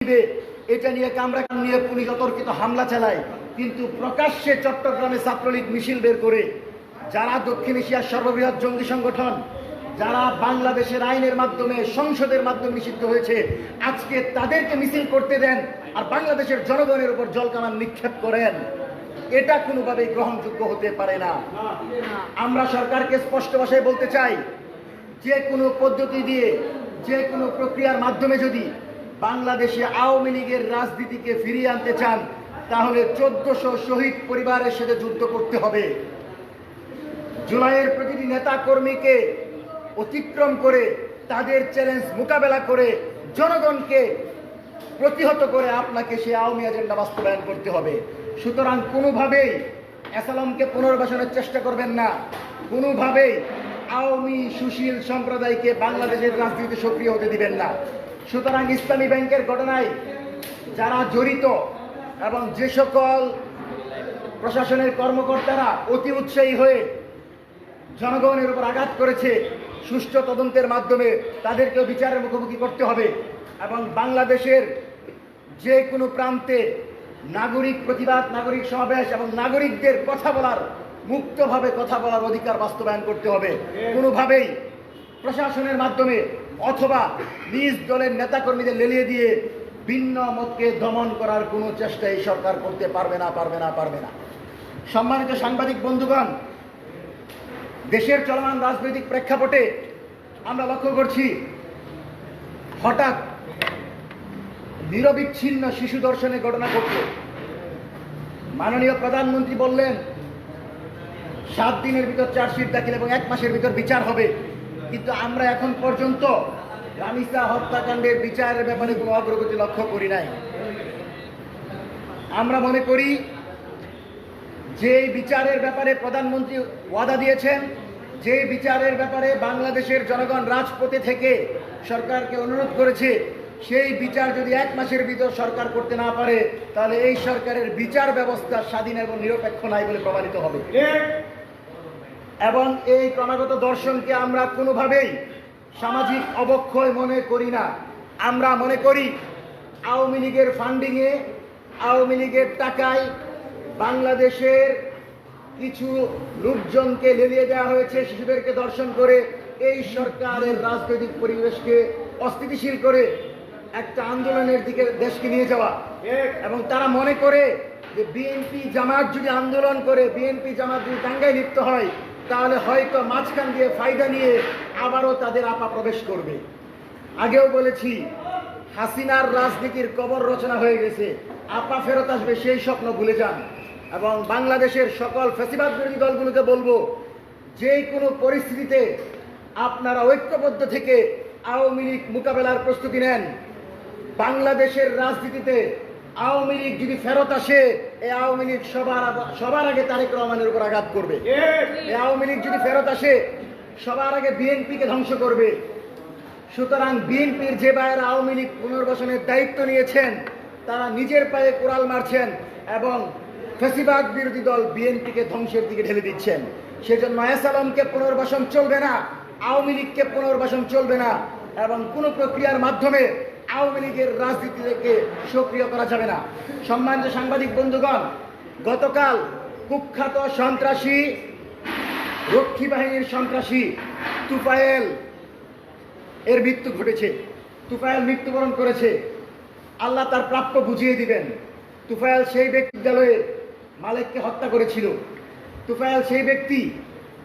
এটা নিয়ে কামরা নিয়ে পুলিশ অতর্কিত হামলা চালায়, কিন্তু প্রকাশ্যে চট্টগ্রামে ছাত্রলীগ মিছিল বের করে যারা দক্ষিণ এশিয়ার সর্ববৃহৎ জঙ্গি সংগঠন, যারা বাংলাদেশের আইনের মাধ্যমে সংসদের মাধ্যমে নিষিদ্ধ হয়েছে, আজকে তাদেরকে মিছিল করতে দেন আর বাংলাদেশের জনগণের উপর জলকামান নিক্ষেপ করেন, এটা কোনোভাবেই গ্রহণযোগ্য হতে পারে না। আমরা সরকারকে স্পষ্ট ভাষায় বলতে চাই, যে কোনো পদ্ধতি দিয়ে, যে কোনো প্রক্রিয়ার মাধ্যমে যদি বাংলাদেশে আওয়ামী লীগের রাজনীতিকে ফিরিয়ে আনতে চান, তাহলে 1400 শহীদ পরিবারের সাথে যুদ্ধ করতে হবে। জুলাইয়ের প্রতিটি নেতা কর্মীকে অতিক্রম করে, তাদের চ্যালেঞ্জ মোকাবেলা করে, জনগণকে প্রতিহত করে আপনাকে সেই আওয়ামী এজেন্ডা বাস্তবায়ন করতে হবে। সুতরাং কোনোভাবেই এসালামকে পুনর্বাসনের চেষ্টা করবেন না, কোনোভাবেই আওয়ামী সুশীল সম্প্রদায়কে বাংলাদেশের রাজনীতিতে সক্রিয় হতে দিবেন না। সুতরাং ইসলামী ব্যাংকের ঘটনায় যারা জড়িত এবং যে সকল প্রশাসনের কর্মকর্তারা অতি উৎসাহী হয়ে জনগণের উপর আঘাত করেছে, সুষ্ঠু তদন্তের মাধ্যমে তাদেরকেও বিচারের মুখোমুখি করতে হবে এবং বাংলাদেশের যে কোনো প্রান্তে নাগরিক প্রতিবাদ, নাগরিক সমাবেশ এবং নাগরিকদের কথা বলার, মুক্তভাবে কথা বলার অধিকার বাস্তবায়ন করতে হবে। কোনোভাবেই প্রশাসনের মাধ্যমে অথবা নিজ দলের নেতাকর্মীদের লেলিয়ে দিয়ে ভিন্ন মতকে দমন করার কোনো চেষ্টা এই সরকার করতে পারবে না। সম্মানিত সাংবাদিক বন্ধুগণ, দেশের চলমান রাজনৈতিক প্রেক্ষাপটে আমরা লক্ষ্য করছি, হঠাৎ নিরবিচ্ছিন্ন শিশু ধর্ষণের ঘটনা ঘটল। মাননীয় প্রধানমন্ত্রী বললেন 7 দিনের ভিতর চার্জশিট দাখিল এবং 1 মাসের ভিতর বিচার হবে, কিন্তু আমরা এখন পর্যন্ত রামিসা হত্যাকাণ্ডের বিচারের ব্যাপারে কোনো অগ্রগতি লক্ষ্য করি নাই। আমরা মনে করি যে বিচারের ব্যাপারে প্রধানমন্ত্রী ওয়াদা দিয়েছেন, যে বিচারের ব্যাপারে বাংলাদেশের জনগণ রাজপথে থেকে সরকারকে অনুরোধ করেছে, সেই বিচার যদি 1 মাসের ভিতর সরকার করতে না পারে, তাহলে এই সরকারের বিচার ব্যবস্থা স্বাধীন এবং নিরপেক্ষ নাই বলে প্রমাণিত হবে। এবং এই ক্রমাগত দর্শনকে আমরা কোনোভাবেই সামাজিক অবক্ষয় মনে করি না। আমরা মনে করি আওয়ামী লীগের ফান্ডিংয়ে, আওয়ামী লীগের টাকায় বাংলাদেশের কিছু লোকজনকে লেলিয়ে দেওয়া হয়েছে, শিশুদেরকে দর্শন করে এই সরকারের রাজনৈতিক পরিবেশকে অস্থিতিশীল করে একটা আন্দোলনের দিকে দেশকে নিয়ে যাওয়া। এবং তারা মনে করে যে বিএনপি জামাত যদি আন্দোলন করে, বিএনপি জামাত যদি দাঙ্গায় লিপ্ত হয়, তাহলে হয়তো মাঝখান দিয়ে ফায়দা নিয়ে আবারও তাদের আপা প্রবেশ করবে। আগেও বলেছি, হাসিনার রাজনীতির কবর রচনা হয়ে গেছে, আপা ফেরত আসবে সেই স্বপ্ন ভুলে যান। এবং বাংলাদেশের সকল ফ্যাসিবাদ বিরোধী দলগুলোকে বলবো, যে কোনো পরিস্থিতিতে আপনারা ঐক্যবদ্ধ থেকে আওয়ামী লীগ মোকাবেলার প্রস্তুতি নেন। বাংলাদেশের রাজনীতিতে আওয়ামী লীগ যদি ফেরত আসে, এই আওয়ামী লীগ সবার আগে তারেক রহমানের উপর আঘাত করবে। এই আওয়ামী লীগ যদি ফেরত আসে, সবার আগে বিএনপিকে ধ্বংস করবে। সুতরাং বিএনপির যে ভাইয়েরা আওয়ামী লীগ পুনর্বাসনের দায়িত্ব নিয়েছেন, তারা নিজের পায়ে কোড়াল মারছেন এবং ফ্যাসিবাদ বিরোধী দল বিএনপিকে ধ্বংসের দিকে ঢেলে দিচ্ছেন। সেজন্য এসালামকে পুনর্বাসন চলবে না, আওয়ামী লীগকে পুনর্বাসন চলবে না, এবং কোন প্রক্রিয়ার মাধ্যমে আওয়ামী লীগের রাজনীতি থেকে সক্রিয় করা যাবে না। সম্মানিত সাংবাদিক বন্ধুগণ, গতকাল কুখ্যাত সন্ত্রাসী, রক্ষী বাহিনীর সন্ত্রাসী তুফায়েল এর মৃত্যু ঘটেছে। তুফায়েল মৃত্যুবরণ করেছে। আল্লাহ তার প্রাপ্য বুঝিয়ে দিবেন। তুফায়েল সেই বিদ্যালয়ে মালিককে হত্যা করেছিল। তুফায়েল সেই ব্যক্তি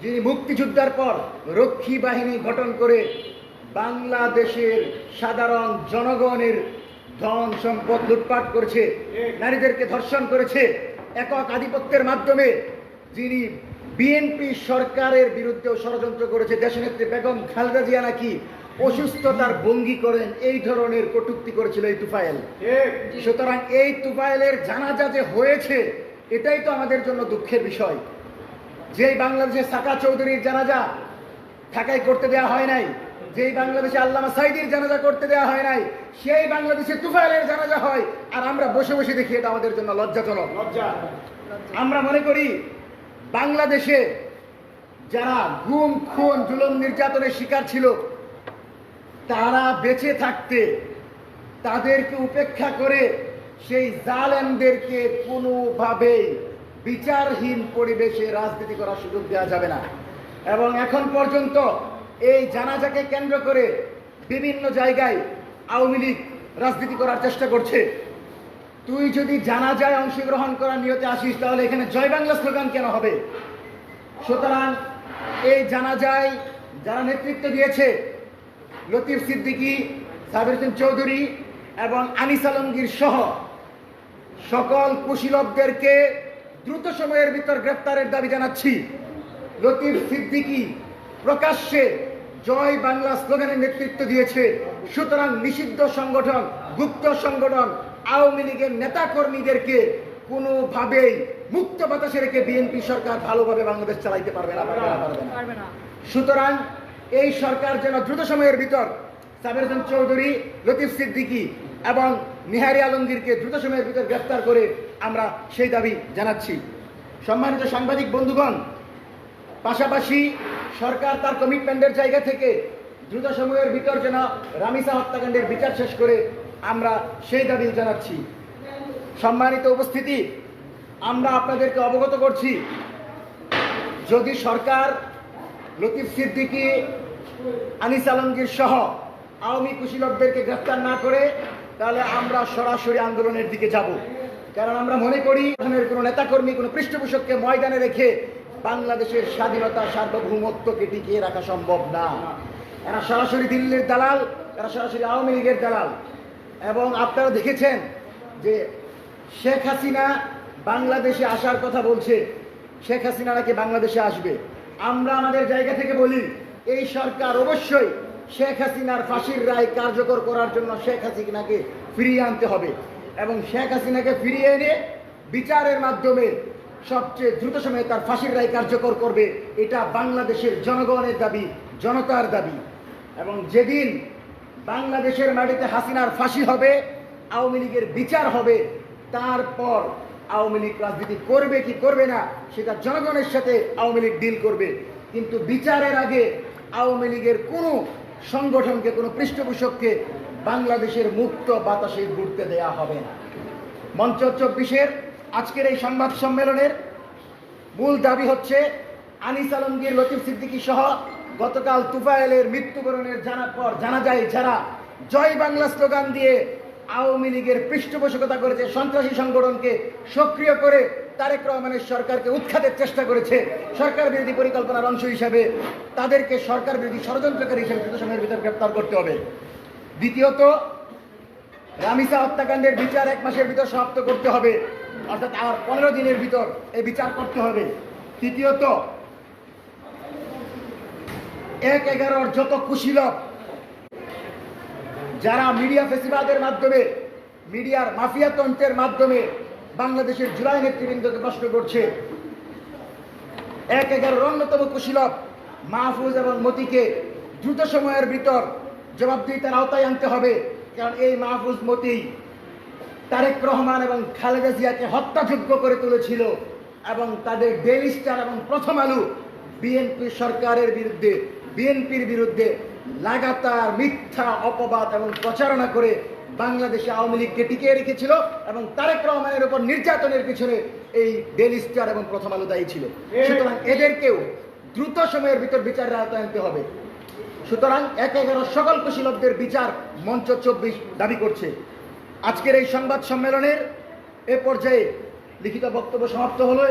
যিনি মুক্তিযুদ্ধের পর রক্ষী বাহিনী গঠন করে বাংলাদেশের সাধারণ জনগণের ধন সম্পদ লুটপাট করেছে, নারীদেরকে ধর্ষণ করেছে, একক আধিপত্যের মাধ্যমে যিনি বিএনপি সরকারের বিরুদ্ধেও ষড়যন্ত্র করেছে। দেশনেত্রী বেগম খালেদা জিয়া নাকি অসুস্থতার ভঙ্গি করেন, এই ধরনের কটূক্তি করেছিল এই তুফায়েল। সুতরাং এই তুফায়েলের জানাজা যে হয়েছে, এটাই তো আমাদের জন্য দুঃখের বিষয়। যেই বাংলাদেশে সাকা চৌধুরীর জানাজা ঢাকায় করতে দেওয়া হয় নাই, যেই বাংলাদেশে আল্লামা সাইদির জানাজা করতে দেওয়া হয় নাই, সেই বাংলাদেশে তুফায়েলের জানাজা হয়, আর আমরা বসে বসে দেখি। এটা আমাদের জন্য লজ্জাজনক। আমরা মনে করি বাংলাদেশে যারা গুম, খুন, জুলুম, নির্যাতনের শিকার ছিল, তারা বেঁচে থাকতে তাদেরকে উপেক্ষা করে সেই জালেমদেরকে কোনোভাবেই বিচারহীন পরিবেশে রাজনীতি করার সুযোগ দেওয়া যাবে না। এবং এখন পর্যন্ত এই জানাজাকে কেন্দ্র করে বিভিন্ন জায়গায় আওয়ামী লীগ রাজনীতি করার চেষ্টা করছে। তুই যদি জানাজায় অংশগ্রহণ করার নিয়তে আসিস তাহলে এখানে জয় বাংলা স্লোগান কেন হবে? সুতরাং এই জানাজায় যারা নেতৃত্ব দিয়েছে, লতিফ সিদ্দিকী, সাবির হোসেন চৌধুরী এবং আনিস আলমগীর সহ সকল কুশীলবদেরকে দ্রুত সময়ের ভিতর গ্রেফতারের দাবি জানাচ্ছি। লতিফ সিদ্দিকী প্রকাশ্যে জয় বাংলা স্লোগানের নেতৃত্ব দিয়েছে। সুতরাং নিষিদ্ধ সংগঠন, গুপ্ত সংগঠন আওয়ামী লীগের নেতাকর্মীদেরকে কোনোভাবেই মুক্ত বাতাসে রেখে বিএনপি সরকার ভালোভাবে বাংলাদেশ চালাইতে পারবে না। সুতরাং এই সরকার যেন দ্রুত সময়ের ভিতর সাবির হোসেন চৌধুরী, লতিফ সিদ্দিকী এবং নিহারি আলমগীরকে দ্রুত সময়ের ভিতর গ্রেফতার করে আমরা সেই দাবি জানাচ্ছি। সম্মানিত সাংবাদিক বন্ধুগণ, পাশাপাশি সরকার তার কমিটমেন্টের জায়গা থেকে দ্রুত সময়ের ভিতর যেন রামিসা হত্যাকাণ্ডের বিচার শেষ করে আমরা সেই দাবি জানাচ্ছি। সম্মানিত উপস্থিতি, আমরা আপনাদেরকে অবগত করছি, যদি সরকার লতিফ সিদ্দিকী, আনিস আলমগীর সহ আওয়ামী কুশীলবদেরকে গ্রেফতার না করে তাহলে আমরা সরাসরি আন্দোলনের দিকে যাব। কারণ আমরা মনে করি কোনো নেতাকর্মী, কোনো পৃষ্ঠপোষককে ময়দানে রেখে বাংলাদেশের স্বাধীনতা, সার্বভৌমত্বকে টিকিয়ে রাখা সম্ভব না। এরা সরাসরি দিল্লির দালাল, এরা সরাসরি আওয়ামী লীগের দালাল। এবং আপনারা দেখেছেন যে শেখ হাসিনা বাংলাদেশে আসার কথা বলছে, শেখ হাসিনা নাকি বাংলাদেশে আসবে। আমরা আমাদের জায়গা থেকে বলি, এই সরকার অবশ্যই শেখ হাসিনার ফাঁসির রায় কার্যকর করার জন্য শেখ হাসিনাকে ফিরিয়ে আনতে হবে এবং শেখ হাসিনাকে ফিরিয়ে এনে বিচারের মাধ্যমে সবচেয়ে দ্রুত সময়ে তার ফাঁসির রায় কার্যকর করবে। এটা বাংলাদেশের জনগণের দাবি, জনতার দাবি। এবং যেদিন বাংলাদেশের মাটিতে হাসিনার ফাঁসি হবে, আওয়ামী লীগের বিচার হবে, তারপর আওয়ামী লীগ রাজনীতি করবে কি করবে না সেটা জনগণের সাথে আওয়ামী লীগ ডিল করবে। কিন্তু বিচারের আগে আওয়ামী লীগের কোনো সংগঠনকে, কোনো পৃষ্ঠপোষককে বাংলাদেশের মুক্ত বাতাসে ঘুরতে দেয়া হবে না। মঞ্চ 24-এর আজকের এই সংবাদ সম্মেলনের মূল দাবি হচ্ছে, আনিস আলমগীর, লতিফ সিদ্দিকী সহ গতকাল তুফায়েলের মৃত্যুবরণের জানার পর জানা যায় যারা জয় বাংলা স্লোগান দিয়ে আওয়ামী লীগের পৃষ্ঠপোষকতা করেছে, সন্ত্রাসী সংগঠনকে সক্রিয় করে তারেক রহমানের সরকারকে উৎখাতের চেষ্টা করেছে, সরকার বিরোধী পরিকল্পনার অংশ হিসাবে তাদেরকে সরকার বিরোধী ষড়যন্ত্রকারী হিসেবে দ্রুত সময়ের ভিতর গ্রেপ্তার করতে হবে। দ্বিতীয়ত, রামিসা হত্যাকাণ্ডের বিচার 1 মাসের ভিতর সমাপ্ত করতে হবে, অর্থাৎ আর 15 দিনের ভিতর এই বিচার করতে হবে। তৃতীয়ত, 1-11 যত কুশীলব যারা মিডিয়া ফেসিবাদের মাধ্যমে, মিডিয়ার মাফিয়া তন্ত্রের মাধ্যমে বাংলাদেশের জুলাই নেতৃবৃন্দকে কষ্ট করছে, 1-11 অন্যতম কুশীলব মাহফুজ এবং মতিকে দ্রুত সময়ের ভিতর জবাবদিহিতার আওতায় আনতে হবে। কারণ এই মাহফুজ, মতি তারেক রহমান এবং খালেদা জিয়াকে হত্যাযোগ্য করে তুলেছিল এবং তাদের ডেইলি স্টার এবং প্রথম আলো বিএনপি সরকারের বিরুদ্ধে, বিএনপির বিরুদ্ধে লাগাতার মিথ্যা অপবাদ এবং প্রচারণা করে বাংলাদেশে আওয়ামী লীগকে টিকিয়ে রেখেছিল এবং তারেক রহমানের উপর নির্যাতনের পিছনে এই ডেইলি স্টার এবং প্রথম আলো দায়ী ছিল। সুতরাং এদেরকেও দ্রুত সময়ের ভিতর বিচারের আওতায় আনতে হবে। সুতরাং 1-11 সকল কুশীলবদের বিচার মঞ্চ 24 দাবি করছে। আজকের এই সংবাদ সম্মেলনের এ পর্যায়ে লিখিত বক্তব্য সমাপ্ত হলো।